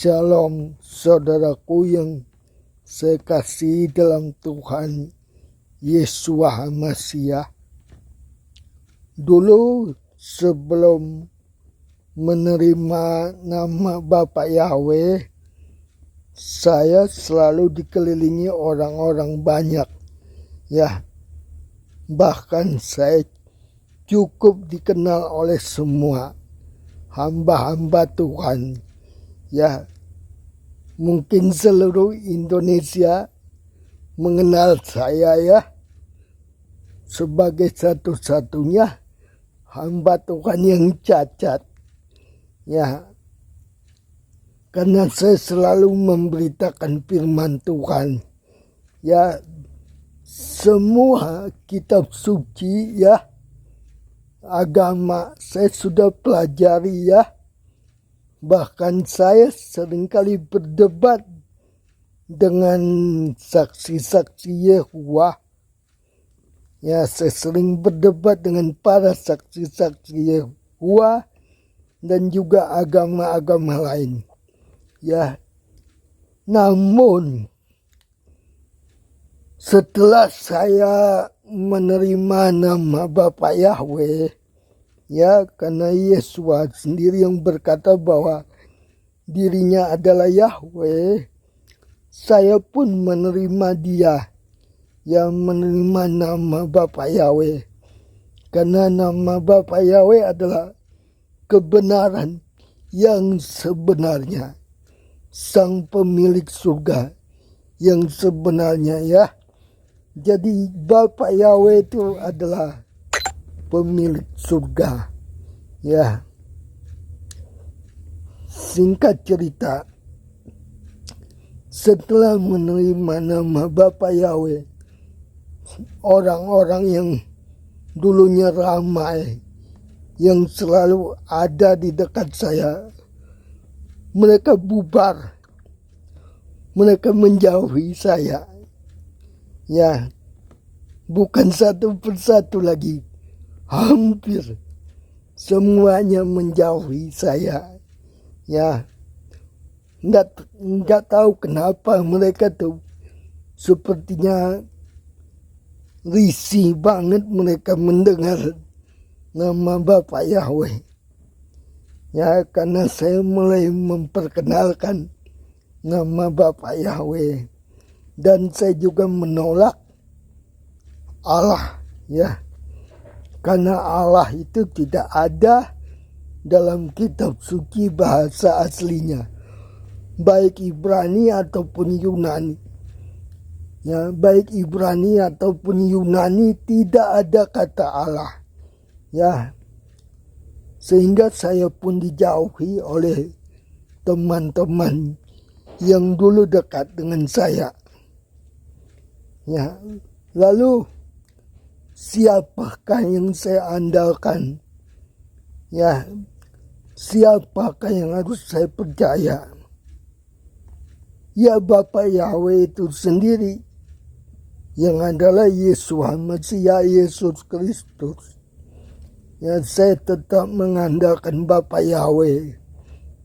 Shalom saudaraku yang saya kasihi dalam Tuhan Yesus Masiah. Dulu sebelum menerima nama Bapak Yahweh, saya selalu dikelilingi orang-orang banyak. Ya, bahkan saya cukup dikenal oleh semua hamba-hamba Tuhan. Ya, mungkin seluruh Indonesia mengenal saya ya sebagai satu-satunya hamba Tuhan yang cacat. Ya, karena saya selalu memberitakan firman Tuhan. Ya, semua kitab suci ya, agama saya sudah pelajari ya. Bahkan saya seringkali berdebat dengan saksi-saksi Yehuwa. Ya, saya sering berdebat dengan para saksi-saksi Yehuwa dan juga agama-agama lain. Ya, namun setelah saya menerima nama Bapak Yahweh, ya, karena Yesus sendiri yang berkata bahwa dirinya adalah Yahweh, saya pun menerima dia, yang menerima nama Bapak Yahweh. Karena nama Bapak Yahweh adalah kebenaran yang sebenarnya, sang pemilik surga yang sebenarnya ya. Jadi Bapak Yahweh itu adalah pemilik surga. Ya, singkat cerita, setelah menerima nama Bapak Yahweh, orang-orang yang dulunya ramai, yang selalu ada di dekat saya, mereka bubar, mereka menjauhi saya. Ya, bukan satu persatu lagi, hampir semuanya menjauhi saya. Ya, nggak tahu kenapa mereka tuh sepertinya risih banget mereka mendengar nama Bapak Yahweh. Ya, karena saya mulai memperkenalkan nama Bapak Yahweh, dan saya juga menolak Allah, ya. Karena Allah itu tidak ada dalam kitab suci bahasa aslinya, baik Ibrani ataupun Yunani. Ya, baik Ibrani ataupun Yunani tidak ada kata Allah. Ya, sehingga saya pun dijauhi oleh teman-teman yang dulu dekat dengan saya. Ya, lalu siapakah yang saya andalkan? Ya, siapakah yang harus saya percaya? Ya, Bapak Yahweh itu sendiri, yang adalah Yesus Masiah, Yesus Kristus. Ya, saya tetap mengandalkan Bapak Yahweh,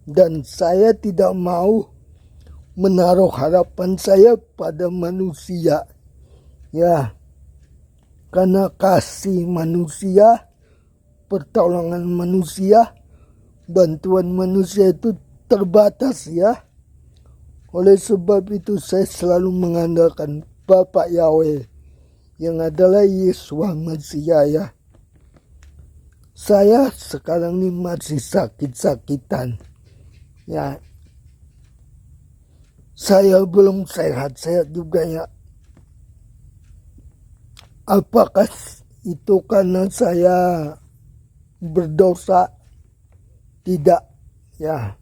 dan saya tidak mau menaruh harapan saya pada manusia. Ya, karena kasih manusia, pertolongan manusia, bantuan manusia itu terbatas ya. Oleh sebab itu saya selalu mengandalkan Bapak Yahweh, yang adalah Yesus Masiah ya. Saya sekarang ini masih sakit-sakitan. Ya, saya belum sehat-sehat juga ya. Apakah itu karena saya berdosa? Tidak, ya.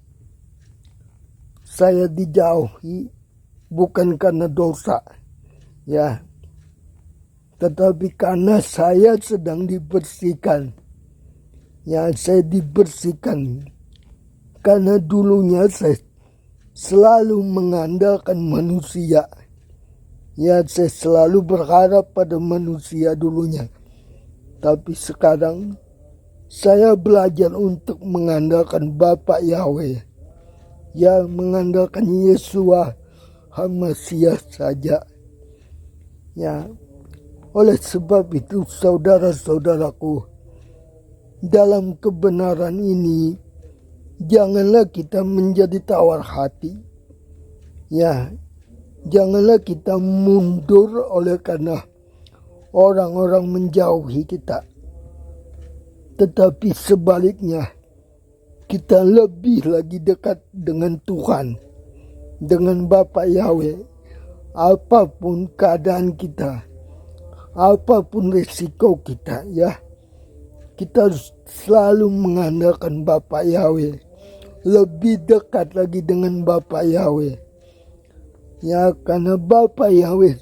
Saya dijauhi bukan karena dosa, ya. Tetapi karena saya sedang dibersihkan. Ya, saya dibersihkan karena dulunya saya selalu mengandalkan manusia. Ya, saya selalu berharap pada manusia dulunya. Tapi sekarang saya belajar untuk mengandalkan Bapak Yahweh. ya mengandalkan Yesua HaMasiah saja. Ya, oleh sebab itu saudara-saudaraku, dalam kebenaran ini janganlah kita menjadi tawar hati. Ya, janganlah kita mundur oleh karena orang-orang menjauhi kita. Tetapi sebaliknya, kita lebih lagi dekat dengan Tuhan, dengan Bapa Yahweh. Apapun keadaan kita, apapun risiko kita, ya, kita harus selalu mengandalkan Bapa Yahweh. Lebih dekat lagi dengan Bapa Yahweh. Ya, karena Bapa Yahweh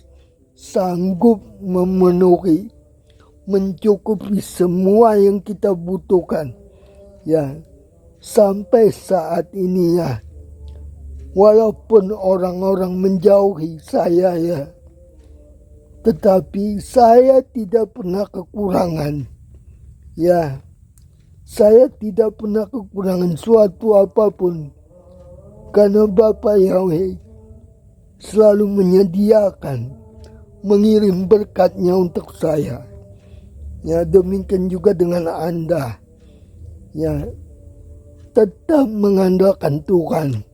sanggup memenuhi, mencukupi semua yang kita butuhkan. Ya, sampai saat ini ya, walaupun orang-orang menjauhi saya ya, tetapi saya tidak pernah kekurangan. Ya, saya tidak pernah kekurangan suatu apapun. Karena Bapa Yahweh selalu menyediakan, mengirim berkat-Nya untuk saya. Ya, demikian juga dengan Anda. Ya, tetap mengandalkan Tuhan.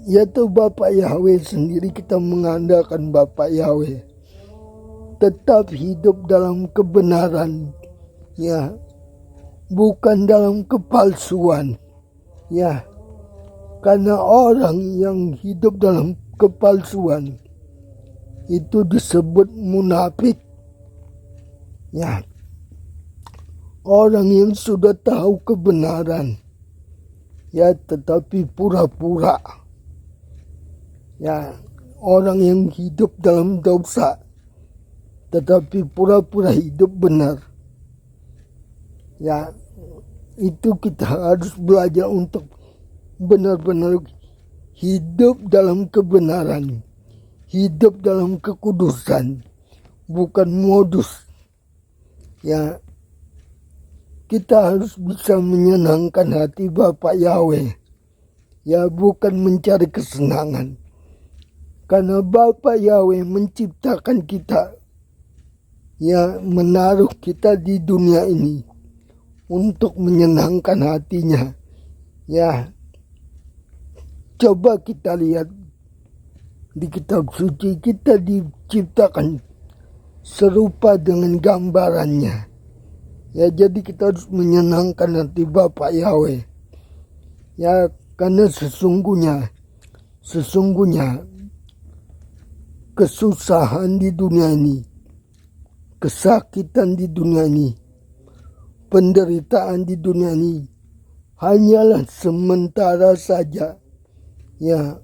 Yaitu Bapa Yahweh sendiri, kita mengandalkan Bapa Yahweh. Tetap hidup dalam kebenaran. Ya, bukan dalam kepalsuan. Ya, karena orang yang hidup dalam kepalsuan itu disebut munafik. Ya, orang yang sudah tahu kebenaran, ya, tetapi pura-pura. Ya, orang yang hidup dalam dosa, tetapi pura-pura hidup benar. Ya, itu kita harus belajar untuk benar-benar hidup dalam kebenaran, hidup dalam kekudusan, bukan modus. Ya, kita harus bisa menyenangkan hati Bapa Yahweh. Ya, bukan mencari kesenangan. Karena Bapa Yahweh menciptakan kita, ya, menaruh kita di dunia ini untuk menyenangkan hatinya. Ya, coba kita lihat di kitab suci, kita diciptakan serupa dengan gambarannya. Ya, jadi kita harus menyenangkan hati Bapa Yahweh. Ya, karena sesungguhnya kesusahan di dunia ini, kesakitan di dunia ini, penderitaan di dunia ini hanyalah sementara saja. Ya,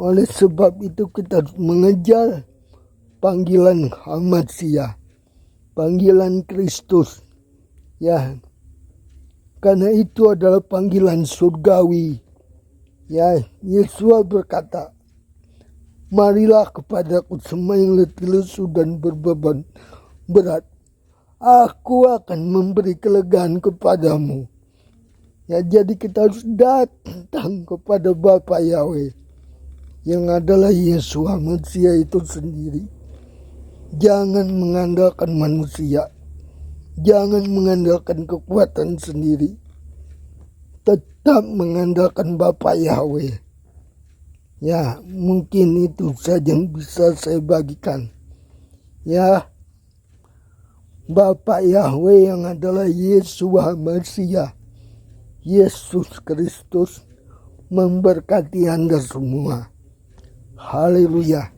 oleh sebab itu kita harus mengejar panggilan HaMasiah, panggilan Kristus. Ya, karena itu adalah panggilan surgawi. Ya, Yesus berkata, "Marilah kepadaku semua yang letih lesu dan berbeban berat, aku akan memberi kelegaan kepadamu." Ya, jadi kita harus datang kepada Bapa Yahweh yang adalah Yesus HaMasiah itu sendiri. Jangan mengandalkan manusia, jangan mengandalkan kekuatan sendiri, tetap mengandalkan Bapa Yahweh. Ya, mungkin itu saja yang bisa saya bagikan. Ya, Bapa Yahweh yang adalah Yesus HaMasiah, Yesus Kristus, memberkati Anda semua. Haleluya.